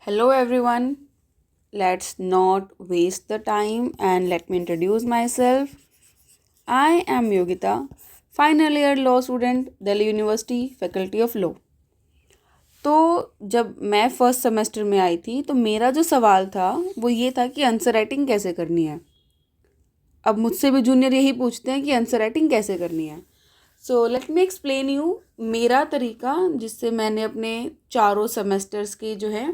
Hello everyone. Let's not waste the time and let me introduce myself. I am Yogita, final year law student, Delhi University, Faculty of Law. तो जब मैं first semester में आई थी तो मेरा जो सवाल था वो ये था कि आंसर राइटिंग कैसे करनी है। अब मुझसे भी जूनियर यही पूछते हैं कि आंसर राइटिंग कैसे करनी है। So let me explain you मेरा तरीका जिससे मैंने अपने चारों सेमेस्टर्स की जो है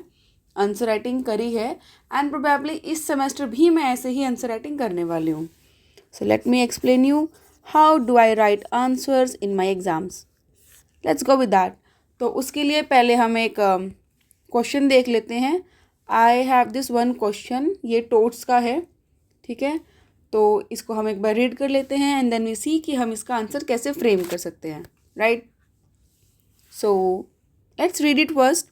आंसर राइटिंग करी है एंड प्रोबेबली इस सेमेस्टर भी मैं ऐसे ही आंसर राइटिंग करने वाली हूँ। So let me explain you how do I right answers in my exams. Let's go with that. तो उसके लिए पहले हम एक क्वेश्चन देख लेते हैं। I have this one question, ये टोट्स का है, ठीक है। तो इसको हम एक बार रीड कर लेते हैं एंड देन वी सी कि हम इसका आंसर कैसे फ्रेम कर सकते हैं, right. So let's read it first.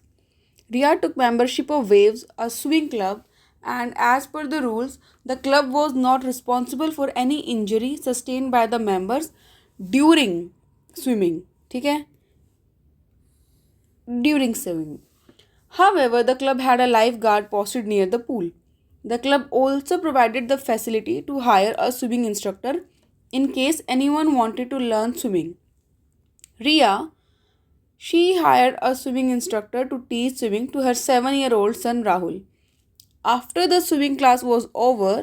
Ria took membership of Waves, a swimming club, and as per the rules, the club was not responsible for any injury sustained by the members during swimming. ठीक है, during swimming. However, the club had a lifeguard posted near the pool. The club also provided the facility to hire a swimming instructor in case anyone wanted to learn swimming. Ria, she hired a swimming instructor to teach swimming to her 7-year-old son Rahul. After the swimming class was over,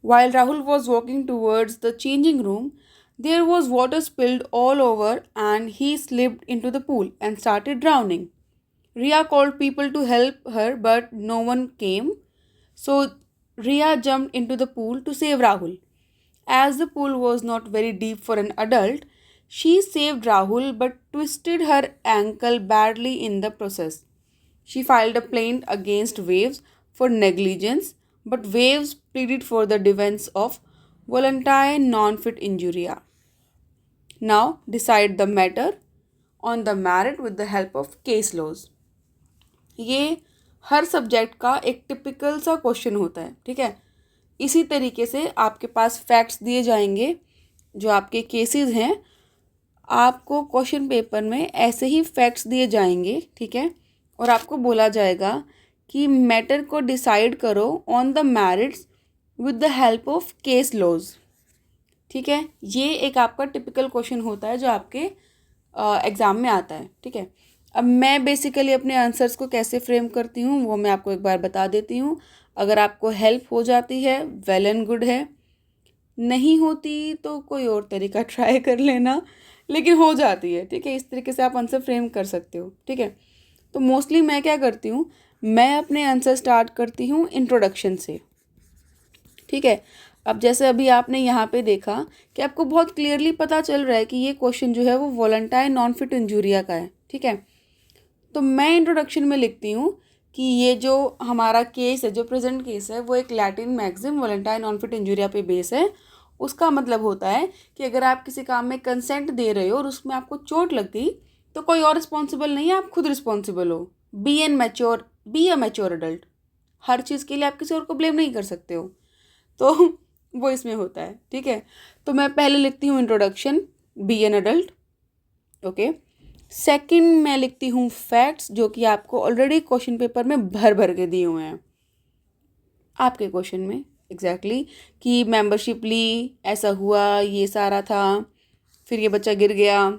while Rahul was walking towards the changing room, there was water spilled all over and he slipped into the pool and started drowning. Ria called people to help her, but no one came. So Ria jumped into the pool to save Rahul. As the pool was not very deep for an adult, she saved Rahul but twisted her ankle badly in the process. She filed a plaint against Waves for negligence, but Waves pleaded for the defense of voluntary non-fit injuria. Now decide the matter on the merit with the help of case laws. ये हर subject का एक typical सा question होता है, ठीक है। इसी तरीके से आपके पास फैक्ट्स दिए जाएंगे जो आपके केसेस हैं, आपको क्वेश्चन पेपर में ऐसे ही फैक्ट्स दिए जाएंगे, ठीक है। और आपको बोला जाएगा कि मैटर को डिसाइड करो on the merits with the help of case laws, ठीक है। ये एक आपका टिपिकल क्वेश्चन होता है जो आपके एग्ज़ाम में आता है, ठीक है। अब मैं बेसिकली अपने आंसर्स को कैसे फ्रेम करती हूँ वो मैं आपको एक बार बता देती हूँ। अगर आपको हेल्प हो जाती है वेल एंड गुड है, नहीं होती तो कोई और तरीका ट्राई कर लेना, लेकिन हो जाती है, ठीक है। इस तरीके से आप आंसर फ्रेम कर सकते हो, ठीक है। तो मोस्टली मैं क्या करती हूँ, मैं अपने आंसर स्टार्ट करती हूँ इंट्रोडक्शन से, ठीक है। अब जैसे अभी आपने यहाँ पे देखा कि आपको बहुत क्लियरली पता चल रहा है कि ये क्वेश्चन जो है वो वॉलंटाइन नॉन फिट इंजूरिया का है, ठीक है। तो मैं इंट्रोडक्शन में लिखती हूँ कि ये जो हमारा केस है, जो प्रेजेंट केस है, वो एक Latin maxim volenti non fit injuria पे बेस है। उसका मतलब होता है कि अगर आप किसी काम में कंसेंट दे रहे हो और उसमें आपको चोट लग गई तो कोई और रिस्पॉन्सिबल नहीं है, आप खुद रिस्पॉन्सिबल हो। Be a mature adult. हर चीज़ के लिए आप किसी और को ब्लेम नहीं कर सकते हो। तो वो इसमें होता है, ठीक है। तो मैं पहले लिखती हूँ introduction, be an adult, okay. Second मैं लिखती हूँ फैक्ट्स जो कि आपको ऑलरेडी क्वेश्चन पेपर में भर भर के दिए हुए हैं आपके क्वेश्चन में, एग्जैक्टली कि मेंबरशिप ली, ऐसा हुआ, ये सारा था, फिर ये बच्चा गिर गया,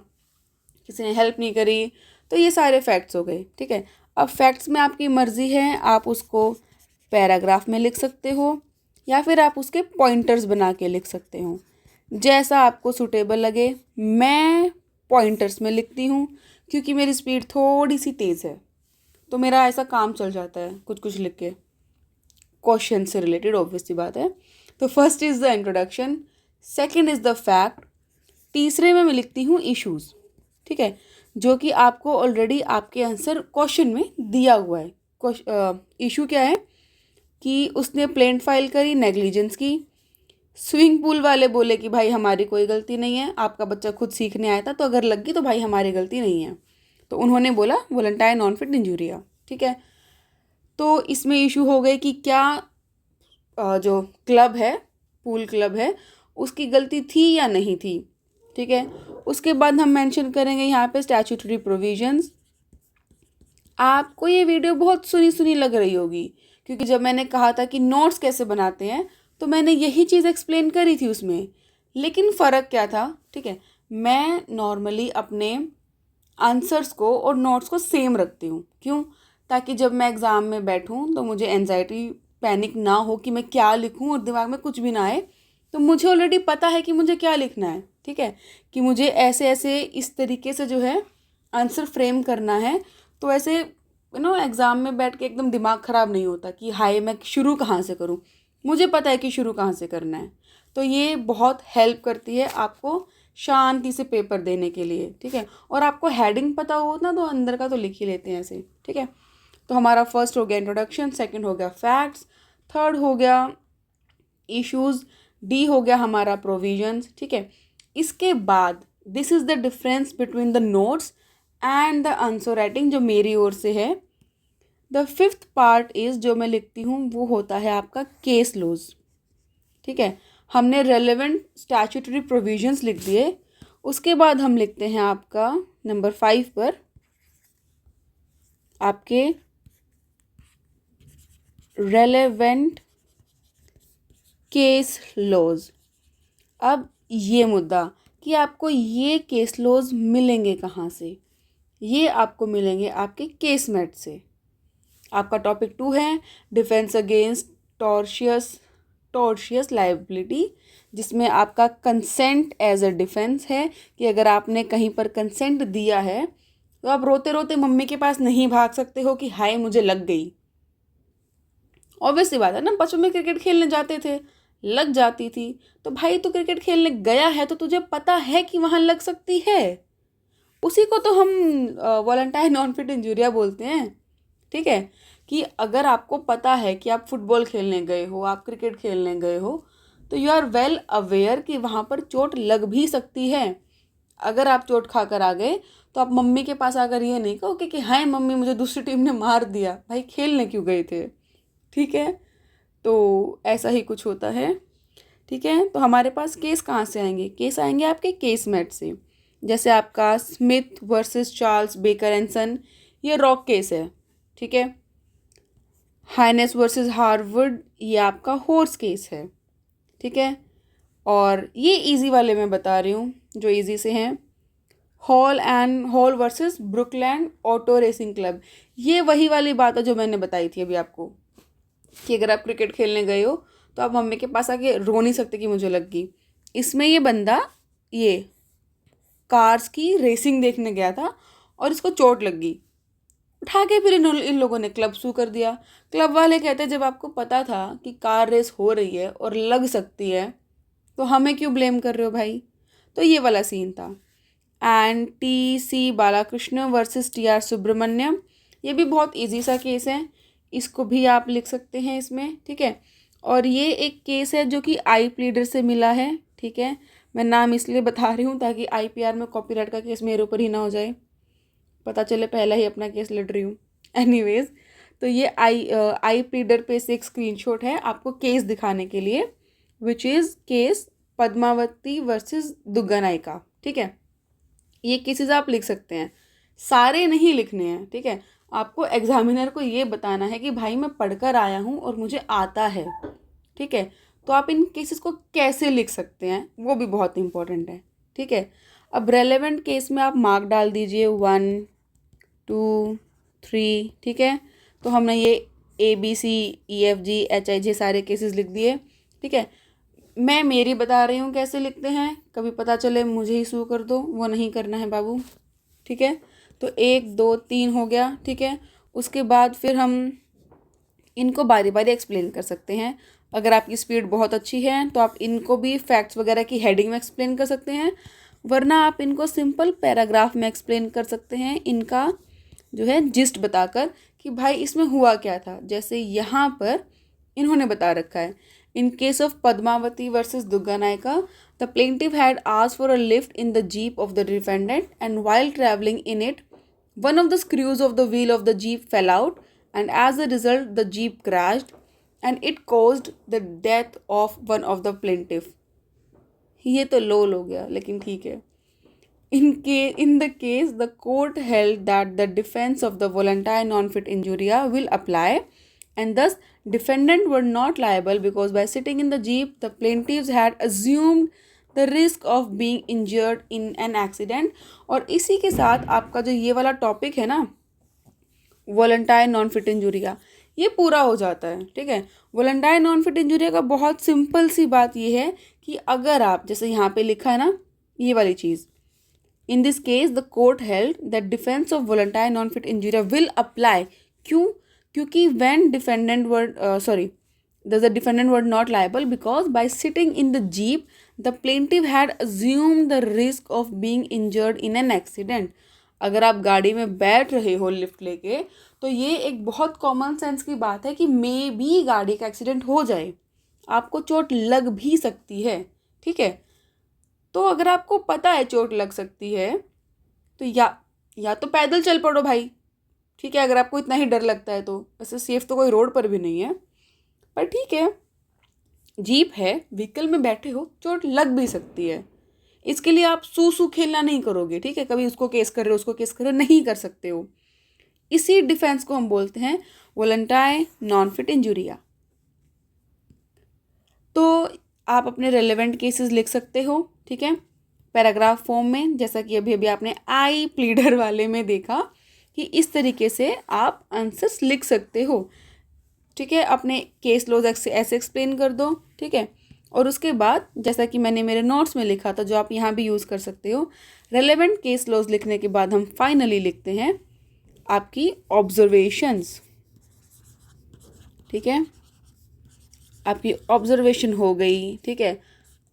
किसी ने हेल्प नहीं करी, तो ये सारे फैक्ट्स हो गए, ठीक है। अब फैक्ट्स में आपकी मर्ज़ी है, आप उसको पैराग्राफ में लिख सकते हो या फिर आप उसके पॉइंटर्स बना के लिख सकते हो, जैसा आपको सूटेबल लगे। मैं पॉइंटर्स में लिखती हूँ क्योंकि मेरी स्पीड थोड़ी सी तेज़ है, तो मेरा ऐसा काम चल जाता है कुछ कुछ लिख के, क्वेश्चन से रिलेटेड, ऑब्वियस सी बात है। तो first is the introduction, second is the fact, तीसरे में मैं लिखती हूँ इश्यूज़, ठीक है, जो कि आपको ऑलरेडी आपके आंसर क्वेश्चन में दिया हुआ है। इशू क्या है कि उसने प्लेंट फाइल करी नेग्लिजेंस की। स्विमिंग पूल वाले बोले कि भाई हमारी कोई गलती नहीं है, आपका बच्चा खुद सीखने आया था, तो अगर लग गई तो भाई हमारी गलती नहीं है। तो उन्होंने बोला वॉलंटाइन नॉन फिट इंजूरिया, ठीक है। तो इसमें इशू हो गए कि क्या जो क्लब है, पूल क्लब है, उसकी गलती थी या नहीं थी, ठीक है। उसके बाद हम मेंशन करेंगे यहाँ पे स्टैट्यूटरी प्रोविजंस, आपको ये वीडियो बहुत सुनी सुनी लग रही होगी, क्योंकि जब मैंने कहा था कि नोट्स कैसे बनाते हैं तो मैंने यही चीज़ एक्सप्लेन करी थी उसमें। लेकिन फ़र्क क्या था, ठीक है, मैं नॉर्मली अपने आंसर्स को और नोट्स को सेम रखती हूँ। क्यों? ताकि जब मैं एग्ज़ाम में बैठूँ तो मुझे एनजाइटी पैनिक ना हो कि मैं क्या लिखूँ और दिमाग में कुछ भी ना आए। तो मुझे ऑलरेडी पता है कि मुझे क्या लिखना है, ठीक है, कि मुझे ऐसे ऐसे इस तरीके से जो है आंसर फ्रेम करना है। तो ऐसे एग्ज़ाम में बैठ के एकदम दिमाग ख़राब नहीं होता कि हाय मैं शुरू कहाँ से करूँ। मुझे पता है कि शुरू कहाँ से करना है। तो ये बहुत हेल्प करती है आपको शांति से पेपर देने के लिए, ठीक है। और आपको हेडिंग पता हो ना तो अंदर का तो लिख ही लेते हैं ऐसे, ठीक है। तो हमारा फर्स्ट हो गया इंट्रोडक्शन, सेकंड हो गया फैक्ट्स, थर्ड हो गया इश्यूज, डी हो गया हमारा प्रोविजंस, ठीक है। इसके बाद this is the difference between the notes and the answer writing जो मेरी ओर से है। द फिफ्थ पार्ट इज़ जो मैं लिखती हूँ वो होता है आपका केस लॉज, ठीक है। हमने रेलेवेंट स्टैट्यूटरी प्रोविजंस लिख दिए। उसके बाद हम लिखते हैं आपका नंबर 5 पर आपके रेलेवेंट केस लॉज। अब ये मुद्दा कि आपको ये केस लॉज मिलेंगे कहाँ से, ये आपको मिलेंगे आपके केसमेट से। आपका टॉपिक 2 है डिफेंस अगेंस्ट टॉर्शियस लाइबिलिटी, जिसमें आपका कंसेंट एज अ डिफेंस है कि अगर आपने कहीं पर कंसेंट दिया है तो आप रोते रोते मम्मी के पास नहीं भाग सकते हो कि हाय मुझे लग गई। ऑब्वियस सी बात है ना, बचपन में क्रिकेट खेलने जाते थे, लग जाती थी। तो भाई तू क्रिकेट खेलने गया है तो तुझे पता है कि वहाँ लग सकती है। उसी को तो हम वॉलंटाइन नॉन फिट इंजूरिया बोलते हैं, ठीक है। कि अगर आपको पता है कि आप फुटबॉल खेलने गए हो, आप क्रिकेट खेलने गए हो, तो यू आर वेल अवेयर कि वहाँ पर चोट लग भी सकती है। अगर आप चोट खा कर आ गए तो आप मम्मी के पास आकर ये नहीं कहोगे कि हाय मम्मी मुझे दूसरी टीम ने मार दिया, भाई खेलने क्यों गए थे, ठीक है। तो ऐसा ही कुछ होता है, ठीक है। तो हमारे पास केस कहाँ से आएंगे, केस आएंगे आपके केसमेट से। जैसे आपका Smith versus Charles Baker and Son, ये रॉक केस है, ठीक है। हाइनेस वर्सेस हार्वर्ड, ये आपका हॉर्स केस है, ठीक है। और ये इजी वाले मैं बता रही हूँ जो इजी से हैं, Hall versus Brooklands Auto Racing Club. ये वही वाली बात है जो मैंने बताई थी अभी आपको कि अगर आप क्रिकेट खेलने गए हो तो आप मम्मी के पास आके रो नहीं सकते कि मुझे लग गई। इसमें ये बंदा ये कार्स की रेसिंग देखने गया था और इसको चोट लग गई, उठा के फिर इन लोगों ने क्लब सू कर दिया। क्लब वाले कहते हैं जब आपको पता था कि कार रेस हो रही है और लग सकती है तो हमें क्यों ब्लेम कर रहे हो भाई। तो ये वाला सीन था। And T C Balakrishna versus T R Subramaniam, ये भी बहुत इजी सा केस है, इसको भी आप लिख सकते हैं इसमें, ठीक है। और ये एक केस है जो कि आई प्लीडर से मिला है, ठीक है। मैं नाम इसलिए बता रही हूँ ताकि आईपीआर में कॉपीराइट का केस मेरे ऊपर ही ना हो जाए, पता चले पहला ही अपना केस लड़ रही हूँ। एनीवेज, तो ये आई प्लीडर पे से एक स्क्रीनशॉट है आपको केस दिखाने के लिए, which is case Padmavati versus Dugga Nykaa, ठीक है। ये केसेस आप लिख सकते हैं, सारे नहीं लिखने हैं, ठीक है। आपको एग्जामिनर को ये बताना है कि भाई मैं पढ़कर आया हूँ और मुझे आता है, ठीक है। तो आप इन केसेस को कैसे लिख सकते हैं वो भी बहुत इंपॉर्टेंट है, ठीक है। अब रेलेवेंट केस में आप मार्क डाल दीजिए 1 2 3, ठीक है। तो हमने ये ABCEFGHIJ सारे केसेस लिख दिए, ठीक है। मैं मेरी बता रही हूँ कैसे लिखते हैं, कभी पता चले मुझे ही सू कर दो, वो नहीं करना है बाबू, ठीक है। तो 1 2 3 हो गया, ठीक है। उसके बाद फिर हम इनको बारी बारी एक्सप्लेन कर सकते हैं। अगर आपकी स्पीड बहुत अच्छी है तो आप इनको भी फैक्ट्स वगैरह की हेडिंग में एक्सप्लेन कर सकते हैं, वरना आप इनको सिंपल पैराग्राफ में एक्सप्लेन कर सकते हैं, इनका जो है जिस्ट बताकर कि भाई इसमें हुआ क्या था। जैसे यहाँ पर इन्होंने बता रखा है, in case of Padmavati versus Dugga Nykaa, the plaintiff had asked for a lift in the jeep of the defendant and while traveling in it, one of the screws of the wheel of the jeep fell out and as a result the jeep crashed and it caused the death of one of the plaintiff। ये तो लोल हो गया लेकिन ठीक है। In the case, the court held that the defense of the voluntary non-fit injuria will apply, and thus defendant were not liable because by sitting in the jeep, the plaintiffs had assumed the risk of being injured in an accident. और इसी के साथ आपका जो ये वाला topic है ना, वॉलंटाइन नॉन फिट इंजुरिया, ये पूरा हो जाता है. ठीक है. वॉलंटाइन नॉन फिट इंजुरिया का बहुत सिंपल सी बात ये है कि अगर आप, जैसे यहाँ पे लिखा है ना ये वाली चीज़, in this case the court held that defence of volenti non fit injuria will apply. क्यों? क्योंकि when defendant were the defendant were not liable because by sitting in the jeep the plaintiff had assumed the risk of being injured in an accident. अगर आप गाड़ी में बैठ रहे हो lift लेके, तो ये एक बहुत कॉमन सेंस की बात है कि मे भी गाड़ी का एक्सीडेंट हो जाए, आपको चोट लग भी सकती है. ठीक है. तो अगर आपको पता है चोट लग सकती है तो या तो पैदल चल पड़ो भाई. ठीक है, अगर आपको इतना ही डर लगता है तो. वैसे सेफ तो कोई रोड पर भी नहीं है, पर ठीक है, जीप है, व्हीकल में बैठे हो, चोट लग भी सकती है. इसके लिए आप सू खेलना नहीं करोगे. ठीक है, कभी उसको केस कर रहे हो, उसको केस कर रहे हो, नहीं कर सकते हो. इसी डिफेंस को हम बोलते हैं वॉलंटाइन नॉन फिट इंजुरिया. तो आप अपने रेलेवेंट केसेस लिख सकते हो. ठीक है, पैराग्राफ फॉर्म में, जैसा कि अभी अभी आपने आई प्लीडर वाले में देखा कि इस तरीके से आप आंसर्स लिख सकते हो. ठीक है, अपने केस लॉज ऐसे एक्सप्लेन कर दो. ठीक है, और उसके बाद जैसा कि मैंने मेरे नोट्स में लिखा था, जो आप यहाँ भी यूज़ कर सकते हो, रेलेवेंट केस लॉज लिखने के बाद हम फाइनली लिखते हैं आपकी ऑब्जर्वेशंस. ठीक है, आपकी ऑब्जर्वेशन हो गई. ठीक है,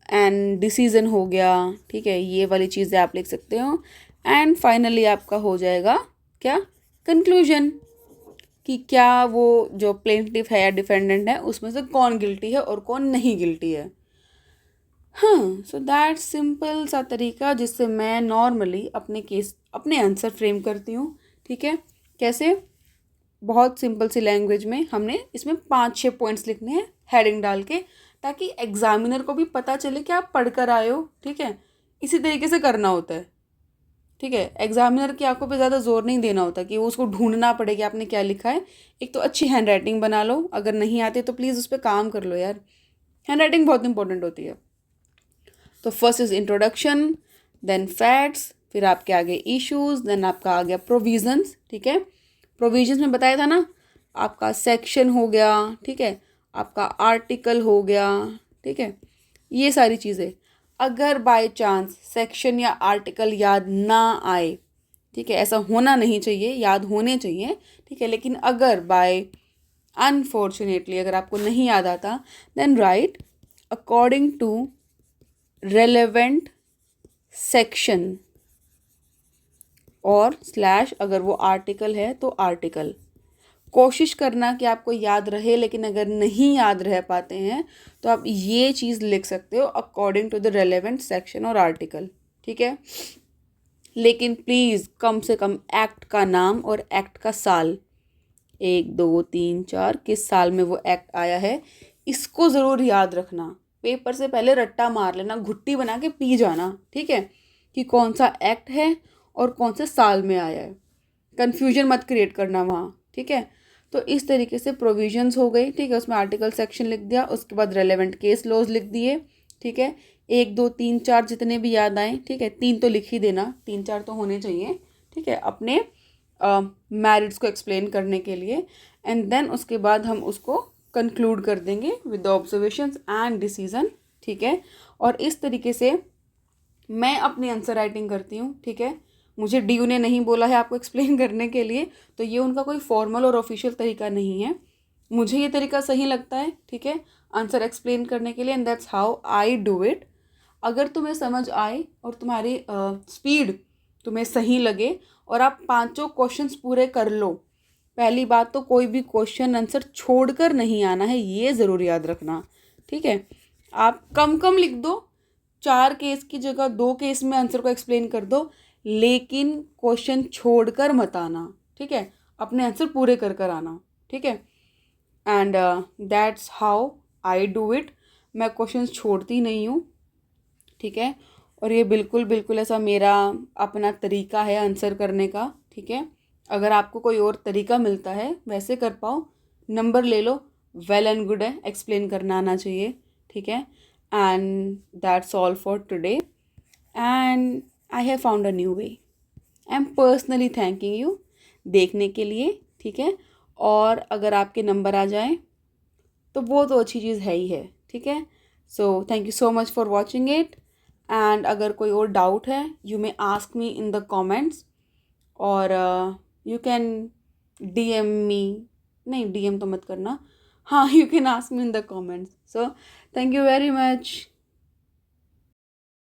एंड डिसीजन हो गया. ठीक है, ये वाली चीज़ें आप लिख सकते हो. एंड फाइनली आपका हो जाएगा क्या, कंक्लूजन, कि क्या वो जो प्लेंटिफ है या डिफेंडेंट है उसमें से कौन गिल्टी है और कौन नहीं गिल्टी है. हाँ, सो दैट सिंपल सा तरीका जिससे मैं नॉर्मली अपने आंसर फ्रेम करती हूँ. ठीक है, कैसे? बहुत सिंपल सी लैंग्वेज में हमने इसमें 5-6 पॉइंट्स लिखने हैं हेडिंग डाल के, ताकि एग्जामिनर को भी पता चले कि आप पढ़ कर आए हो. ठीक है, इसी तरीके से करना होता है. ठीक है, एग्जामिनर की आंखों पे ज़्यादा जोर नहीं देना होता कि वो उसको ढूंढना पड़े कि आपने क्या लिखा है. एक तो अच्छी हैंड राइटिंग बना लो, अगर नहीं आती तो प्लीज़ उस पर काम कर लो यार. हैंड राइटिंग बहुत इंपॉर्टेंट होती है. तो first is introduction, then facts, फिर आपके आगे इश्यूज़, देन आपका आ गया प्रोविजंस. ठीक है, प्रोविजंस में बताया था ना, आपका सेक्शन हो गया. ठीक है, आपका आर्टिकल हो गया. ठीक है, ये सारी चीज़ें. अगर बाय चांस सेक्शन या आर्टिकल याद ना आए, ठीक है, ऐसा होना नहीं चाहिए, याद होने चाहिए. ठीक है, लेकिन अगर बाय अनफॉर्चुनेटली अगर आपको नहीं याद आता, then write according to relevant section और स्लैश, अगर वो आर्टिकल है तो आर्टिकल. कोशिश करना कि आपको याद रहे, लेकिन अगर नहीं याद रह पाते हैं तो आप ये चीज़ लिख सकते हो according to the relevant section और आर्टिकल. ठीक है, लेकिन प्लीज़ कम से कम एक्ट का नाम और एक्ट का साल, 1 2 3 4 किस साल में वो एक्ट आया है, इसको ज़रूर याद रखना. पेपर से पहले रट्टा मार लेना, घुट्टी बना के पी जाना. ठीक है, कि कौन सा एक्ट है और कौन से साल में आया है. कन्फ्यूजन मत क्रिएट करना वहाँ. ठीक है, तो इस तरीके से प्रोविजंस हो गई. ठीक है, उसमें आर्टिकल सेक्शन लिख दिया, उसके बाद रेलेवेंट केस लॉज लिख दिए. ठीक है, 1 2 3 4 जितने भी याद आए. ठीक है, 3 तो लिख ही देना, 3-4 तो होने चाहिए. ठीक है, अपने मैरिट्स को एक्सप्लेन करने के लिए. एंड देन उसके बाद हम उसको कंक्लूड कर देंगे with the observations and decision. ठीक है, और इस तरीके से मैं अपनी आंसर राइटिंग करती हूँ. ठीक है, मुझे डीयू ने नहीं बोला है आपको एक्सप्लेन करने के लिए, तो ये उनका कोई फॉर्मल और ऑफिशियल तरीका नहीं है. मुझे ये तरीका सही लगता है. ठीक है, आंसर एक्सप्लेन करने के लिए, and that's how I do it. अगर तुम्हें समझ आए और तुम्हारी स्पीड तुम्हें सही लगे और आप 5 क्वेश्चंस पूरे कर लो, पहली बात तो कोई भी क्वेश्चन आंसर छोड़कर नहीं आना है, ये ज़रूर याद रखना. ठीक है, आप कम लिख दो, 4 केस की जगह 2 केस में आंसर को एक्सप्लेन कर दो, लेकिन क्वेश्चन छोड़कर मत आना. ठीक है, अपने आंसर पूरे कर आना. ठीक है, and that's how I do it. मैं क्वेश्चन छोड़ती नहीं हूँ. ठीक है, और ये बिल्कुल बिल्कुल ऐसा मेरा अपना तरीका है आंसर करने का, ठीक है। अगर आपको कोई और तरीका मिलता है वैसे कर पाओ, नंबर ले लो, वेल एंड गुड है, एक्सप्लेन करना आना चाहिए, ठीक है। And that's all for today, and I have found a new way. I am personally thanking you देखने के लिए, ठीक है। और अगर आपके नंबर आ जाएं तो वो तो अच्छी चीज़ है ही है, ठीक है। So thank you so much for watching it, and अगर कोई और डाउट है you may ask me in the comments, और यू कैन डीएम मी, नहीं डीएम तो मत करना, हाँ you can ask me in the comments. So thank you very much.